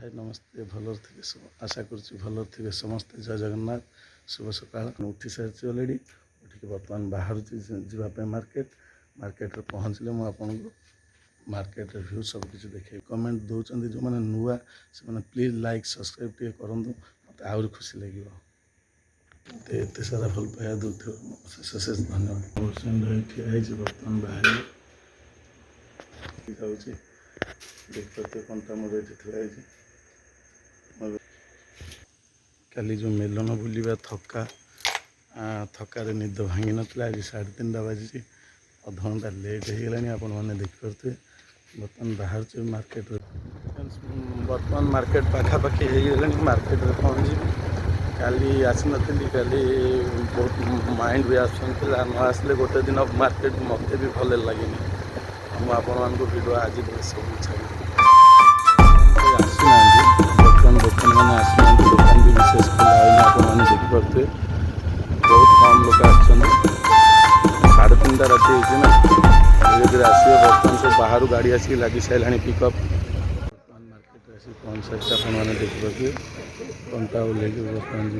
भाई नमस्ते भल थे आशा कर समस्ते जय जगन्नाथ शुभ सकाल उठी सारी अलरेडी उठिक बर्तमान बाहर जावाई मार्केट मार्केट पहुँचले मुझे मार्केट भ्यू सब किसी देखे कमेंट दौरान जो मैंने नुआ से प्लीज लाइक सब्सक्राइब टे करूँ मत आहरी खुशी लगे एत सारा भल पाया दूसरे धन्यवाद ठिया बर्तमान बाहर देखते कंटा मोर ये काली जो मेलन बुलवा थका थकार निद भांगी नाला आज 3:30 बाजी अधघंटा लेट हो गला आपण मैंने देखिपे बर्तमान बाहर मार्केट बर्तमान मार्केट पाखापाखि हो मार्केट में पहुँची काली आसी नी काली बहुत माइंड भी आसला न आसले गोटे दिन मार्केट मत भी भल लगे मुझे भिडियो आज सब छाड़ी आसना बर्तमान दुकान मैंने आसना दुकान भी विशेष आपने देखिपे बहुत कम लोग आ 3:30 राति होना धीरे धीरे आस बर्तमान सब बाहर गाड़ी आसिक लगी सारे पिकअप बर्तमान मार्केट आस पहुँच सारी आपने देखिपे कंटा ओल्लैक बर्तमान जी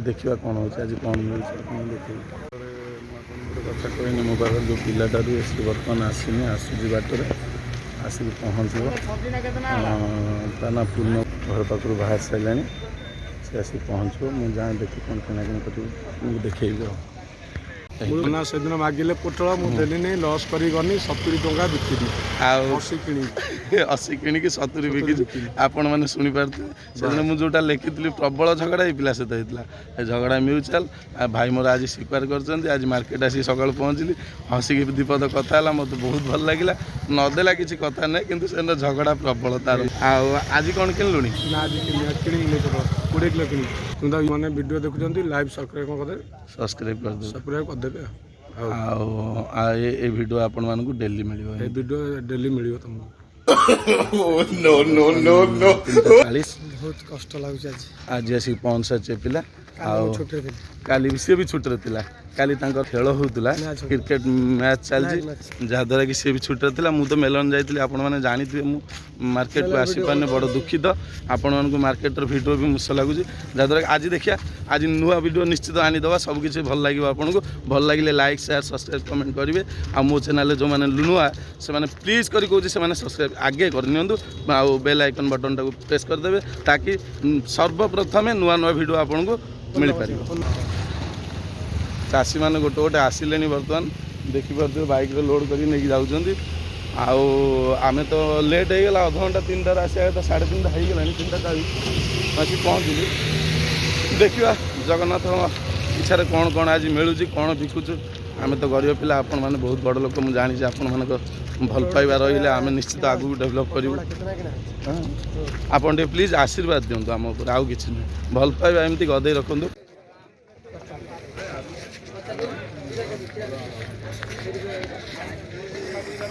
देखा कौन हो आज कौन मिलूँ देखे गोटे कथा कहनी मो पास जो पिलाटा सी बर्तमान आसनी आसूसी बाटर आसिक पहुँचो ताना पूर्ण घर पाखु बाहर सारा से आसिक पहुँचो मुझे जाए देखी कौन किनाकिनी कर देखी ना से दिन मागिले पोटल मुझे नहीं लॉस करी 70 टंका बिकी 80 किणी 70 बिकी आपण मैंने शुणी पारे से मुझा लिखी प्रबल झगड़ा ये पिला सहित होता झगड़ा म्यूचुआल भाई मोर आज स्वीकार कर आज मार्केट आसी सका पहुँचली हसिक दीपद कथा मत बहुत भल लगे नदेला किसी कथा ना कि झगड़ा प्रबल तार आज कौन किणुनी 20 किलो किणी तुम मैंने वीडियो देखुं लाइव सब्सक्राइब करदे ये वीडियो आपण मानक डेली मिल वीडियो डेली मिल तुमको बहुत कष्ट लगे आज आसिक पहुँच सारी पिला काली सी भी छुट्टी थी काली खेल होता क्रिकेट मैच चलती जहाद्वारा कि सी भी छुट्टी थी मुझे मेलन जाइए आपण मैंने जानी मु मार्केट को आसपारे बड़ दुखित आपण मानक मार्केटर भिडियो भी मुस लगुच जहाद्वारा आज देखिए आज नुआ वीडियो निश्चित आनीदे सबकि भल लगे आपको भल लगे लाइक शेयर सब्सक्राइब कमेंट करेंगे आ मो चैनल जो मैंने नुआ से प्लीज करी कहूँ से सब्सक्राइब आगे करनी आ बेल आइकन बटन टाक प्रेस करदे ताकि सर्वप्रथम नुआ नुआ वीडियो आपको मिल पार चाषी मैंने गोटे गोटे आसिले बर्तमान देखिपे बाइक लोड कर जाऊँच आम तो लेट हो गला अधघंटा 3:00 आसा तो 3:30 हो गला 3:40 आसिक पहुँचली देखा जगन्नाथ इच्छा कौन कौन आज मिलूँ कौन बिकुचु आम तो गरीब पिला आपण मैंने बहुत बड़ लोक मुझे जानी आपण मान भल पाइबा रही आम निश्चित आगू डेभलप करूँ आपन प्लीज आशीर्वाद दिंतु आम उपर आउ कि भल पाइबा एमती गदे रखु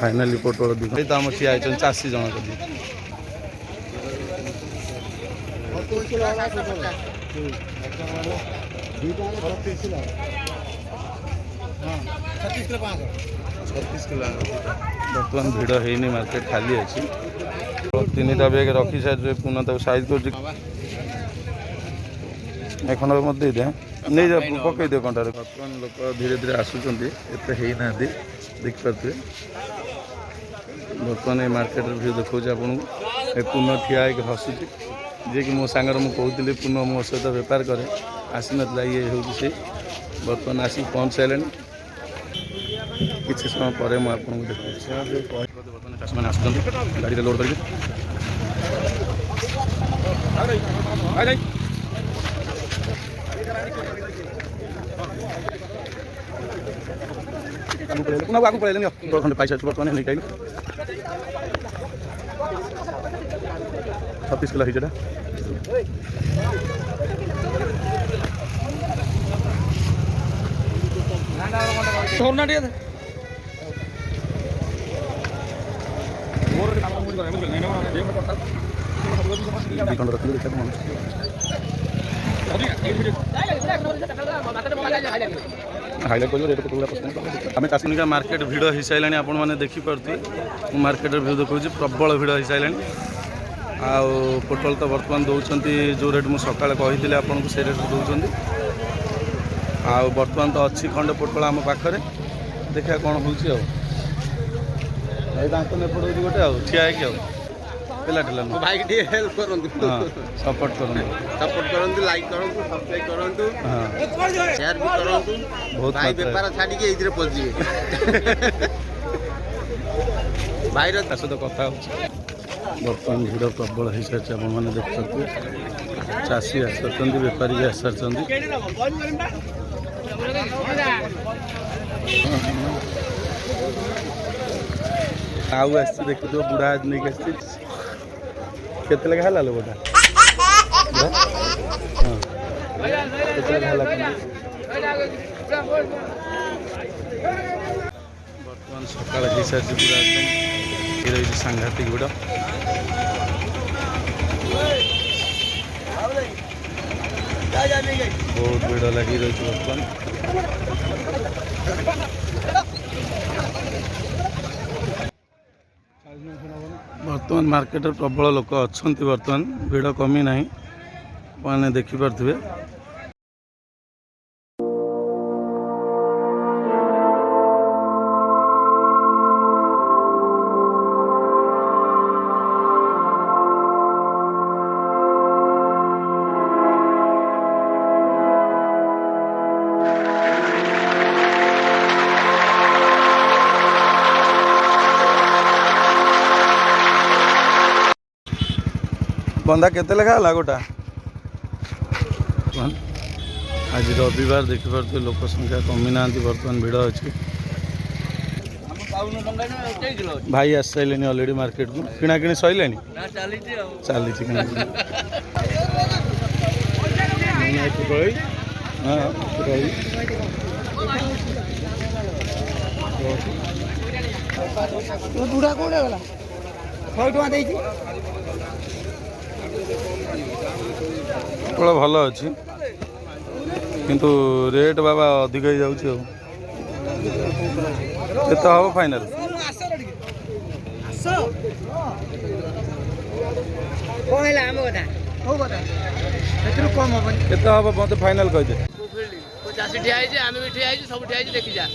फाइनाली पोटल दुकान तो आम ठिया होती चाषी जन बर्तमान भिड़ है मार्केट खाली अच्छी 3टा बैग रखी सारी पुनः तक साइज कर खंड मत दे दिया नहीं जा पकई दियो कंटार बर्तमान लोक धीरे धीरे आसुँच एत ना देखिपे बर्तमान ये मार्केट भी देखा आपको पुनः ठिया हसुची जी कि मो सांगर मुझे कहती पुनः मो सहित बेपार करे आसी ना ये हूँ से बर्तमान आसिक पहुँच सारे किसी समय पर मुझे देखा बर्तमान चाषी मैंने आस गाड़ी लोड कर आगे पड़े खंड पैसा बर्तमान नहीं कहीं 36 किलो है खंड रखी देखा हाईलाइट कर रेट पटल आम चाषनिका मार्केट भिड़ हो सारे आपण मैंने देखिपे मार्केट भ्यू देखा प्रबल भिड़ हो सारे आउ पोटल तो बर्तमान दौरान जो रेट मुझे सकाଳେ कही आपको से रेट दौरान आउ बर्तमान तो अच्छी खंडे पोटल आम पाखे देखा कौन हो दांत नेपड़ गोटे ठिया है पिला ठेला भाई के हेल्प करंतु सपोर्ट करंतु लाइक करंतु सब्सक्राइब करंतु शेयर भी करंतु बहुत भाई व्यापार छाड़ी के इधर पहुंच जिवे भाई रा सहित कथा बर्तमान भिड़ प्रबल हो सारी आपने देखते चाषी आसर बेपारी भी आसर आउ आस देखो बुढ़ा नहीं केते लगा हला लोटा बर्तमान सकाल हो सारी पूरा एकदम रही सांघातिक भिड़ बहुत भिड़ लगी रही बर्तमान मार्केट प्रबल लोक अच्छा बर्तमान भिड़ कमी ना मैंने देखिपे बंदा केते लेखा है गोटा आज रविवार देखिपे लोक संख्या कमी ना बर्तमान भिड़ अच्छी भाई आस सारे अलरेडी मार्केट को किणाकिणी सैले चली बुढ़ा कौन गला 100 टका देछि पटल भल अच्छी किंतु रेट बाबा अधिक हो जाऊँ हम फाइनाल केते हम मत फाइनाल कह दे 50 ठिया आम भी ठिया सब ठिया देखी जा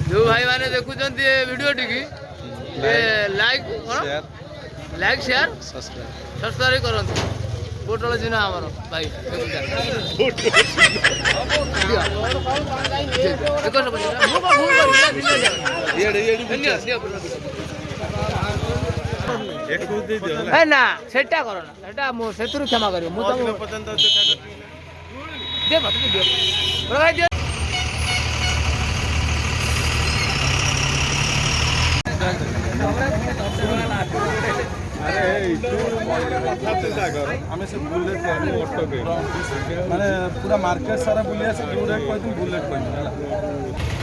जो भाई मैंने देखुं वीडियो टी लाइक शेयर सब्सक्राइब करते पोटल चिन्ह आमर भाई ना सेटा करो ना सेटा से क्षमा कर माने पूरा मार्केट सारा बुलिया से जो रेट कहती बुलेट कहती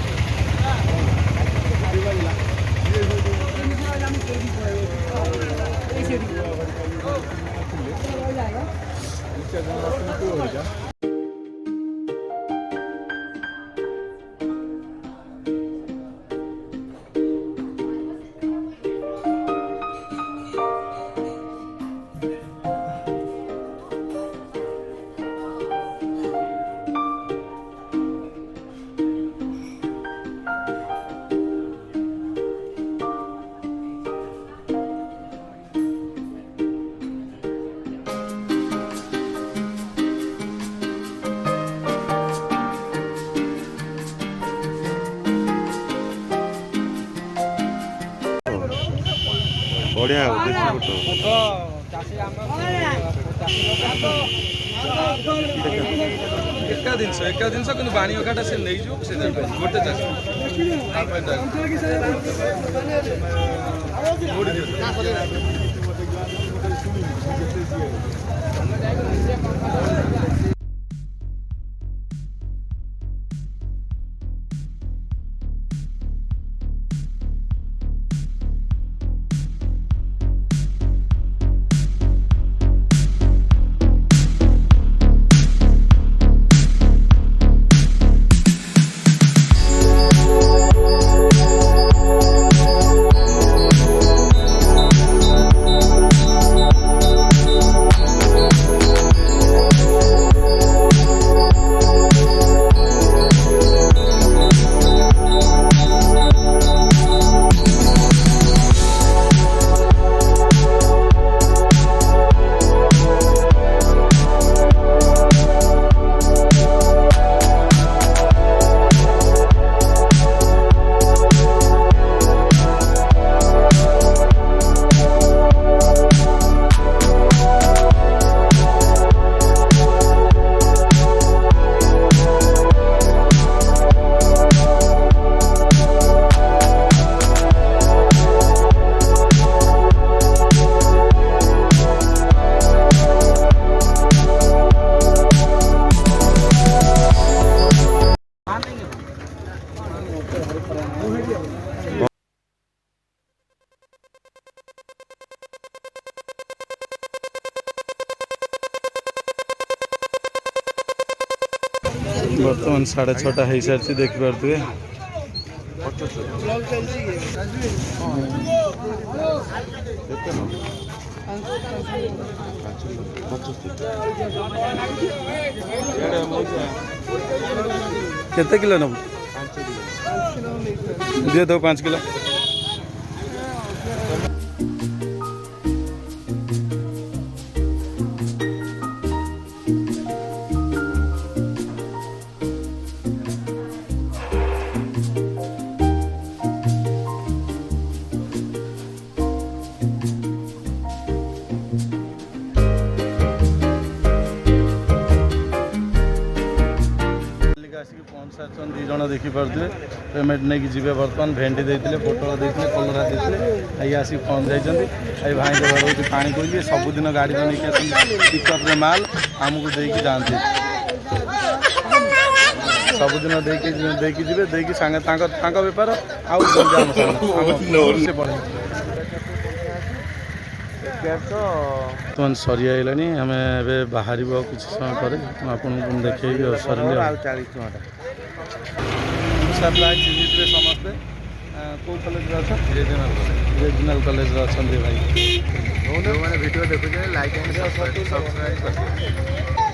बढ़िया हो देसी फोटो एका जिनस कि बाणी अकाटा से नहीं जो से गोटे बर्तमान 6:30 हो सारी देखिपे केते किलो नब दे दो 5 किलो पहुँच सारी दी जन देखिपे पेमेंट नहीं जी बर्तमान भेंडी देते पोटल देते कलरा देते ये आसिक पहुँच जाइए भाई घर होती पा कोई सबुदिन गाड़ी में नहीं पिकअप्रे माल आमको देकी जाते सबुदिन देकी जी देकी सागे बेपार आउ से पड़े तुम सरी आइला आम ए बाहर किसी समय पर आपको देखे सर समस्ते कौ कॉलेज अच्छा रीजनल कॉलेज अच्छा भाई मैंने वीडियो देखुचे लाइक एंड सब्सक्राइब सागे सागे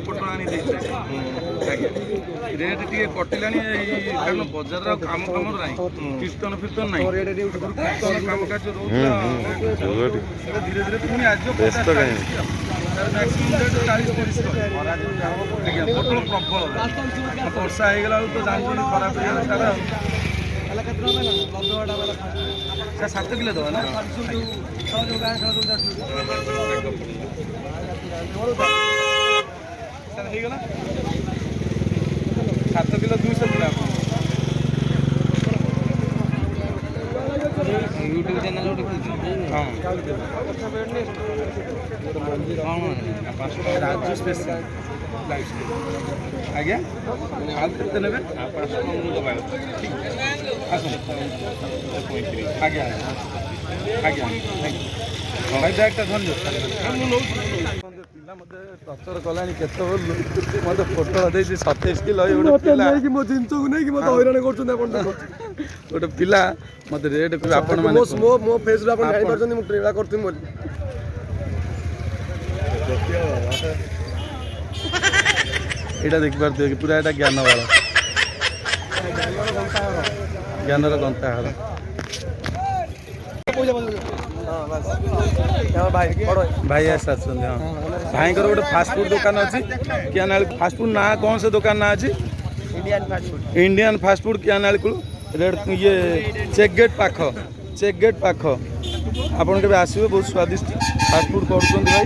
पोटल आनी रेट टी कटिला कारण बजार कम कम ना कीर्तन फीर्तन ना कीर्तन कम कार्य धीरे धीरे पुणी आज पोटल प्रबल वर्षा हो गला तो जानते खराब हो 7 किलो दवा ना ହେଇଗଲା 7 କିଲୋ 200 ମିଳିଲା यूट्यूब चैनल हाँ राजू स्पेशल आज्ञा आगे ने आज्ञा आज्ञा भाई बैगटा धन्य पिला मत टचर कला मत फोटो दे 27 किलो मो जिन को नहीं मत हैरान गोटे पिला मत रेट आपण मो फेस यहाँ देखिपे कि पूरा यहाँ ज्ञान वाला ज्ञानर गंताहार भाई आस हाँ भाई गोटे फास्टफुड दुकान अच्छी क्या ना फास्टफुड ना कौन से दुकान ना अच्छी इंडियन फास्टफुड क्या ना रेड ये चेक गेट पाख आपन के आसवे बहुत स्वादिष्ट फास्टफुड कर भाई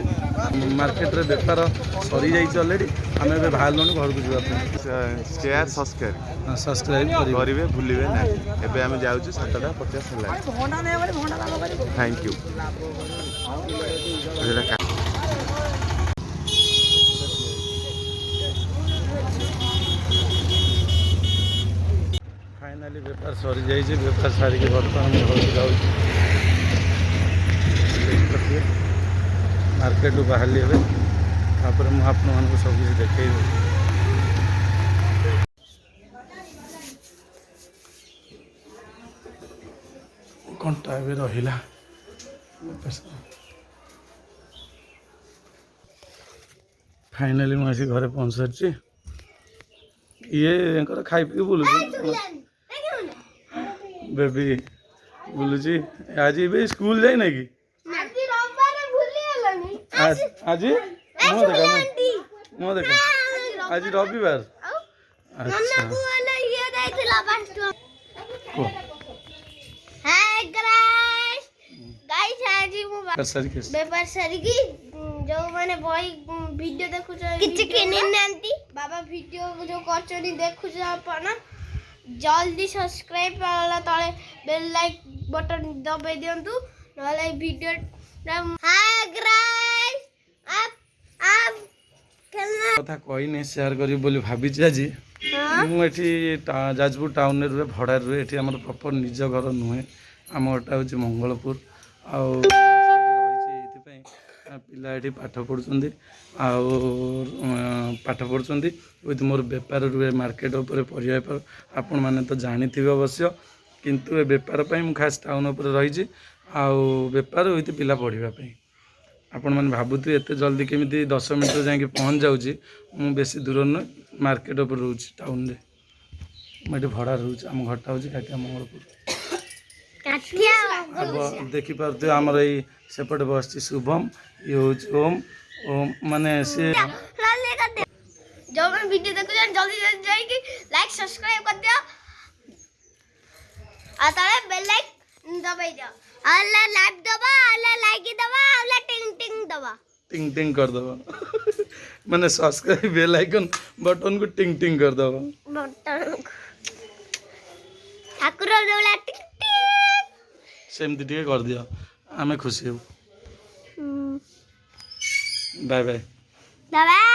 मार्केट रे बेपार सरी जाइए ऑलरेडी आम ए बाहर घर को जावाई शेयर सब्सक्राइब करेंगे भूलिए ना एबे आम जाऊँ 7:50 थैंक यू फाइनाली बेपार सरी जाइए बेपार सारिक बर्तमान घर को जाऊँ मार्केट बाहर मुझे आपको सब किसी देखे घंटा भी रहा फाइनाली मुझे घरे पहुँच सारी ये खाई पी बुलू बेबी बुलूची आज भी स्कूल जाए ना कि आज मुँह देखा आज रविवार अच्छा गाइस आज मु बेपार सारिकी जो माने बही वीडियो देखुछ किछ किनि नांती बाबा वीडियो जो करचनी देखुछ अपन जल्दी सब्सक्राइब वाला तले बेल लाइक बटन दबाई दियंतु नले वीडियो हाय गाइस आप कथा कहने शेयर करी बोली भाभी आज मुझे जाजपुर टाउन रे भड़ा रुए ये आम प्रॉपर निज घर नुहे आम घरटा हूँ मंगलपुर पिला ये पाठ पढ़ुं पाठ पढ़ुं विथ मोर बेपार रुए मार्केट उपर परिया बेपार आपण मैंने तो जानी अवश्य किंतु ए बेपार मुझे खास टाउन उपर रही बेपार विथ पिला पढ़ाई आपण मैंने भावुथे एत जल्दी केमी 10 मिनट जाकि पहुँच जाऊँगी मु बेसी दूर नुह मार्केट उपर रोच टाउन रे मुझे भड़ा रोच आम घरटा हूँ काटिया मंगलपुर अब देखिपे आमर ये सेपटे बस शुभम ये हूँ ओम ओम माने से जो मैं वीडियो देखो जल्दी जल्दी जाइए लाइक सब्सक्राइब कर दियो आ ताले बेल लाइक दबाई दियो अल्ला लाइक दबा अल्ला लाइक दबा अल्ला टिंग टिंग दबा टिंग टिंग कर दबा माने सब्सक्राइब बेल आइकन बटन को टिंग टिंग कर दबा बटन ठाकुर डोला टिंग टिंग सेमती टिके कर दियो आमे खुशी हो बाय बाय बाय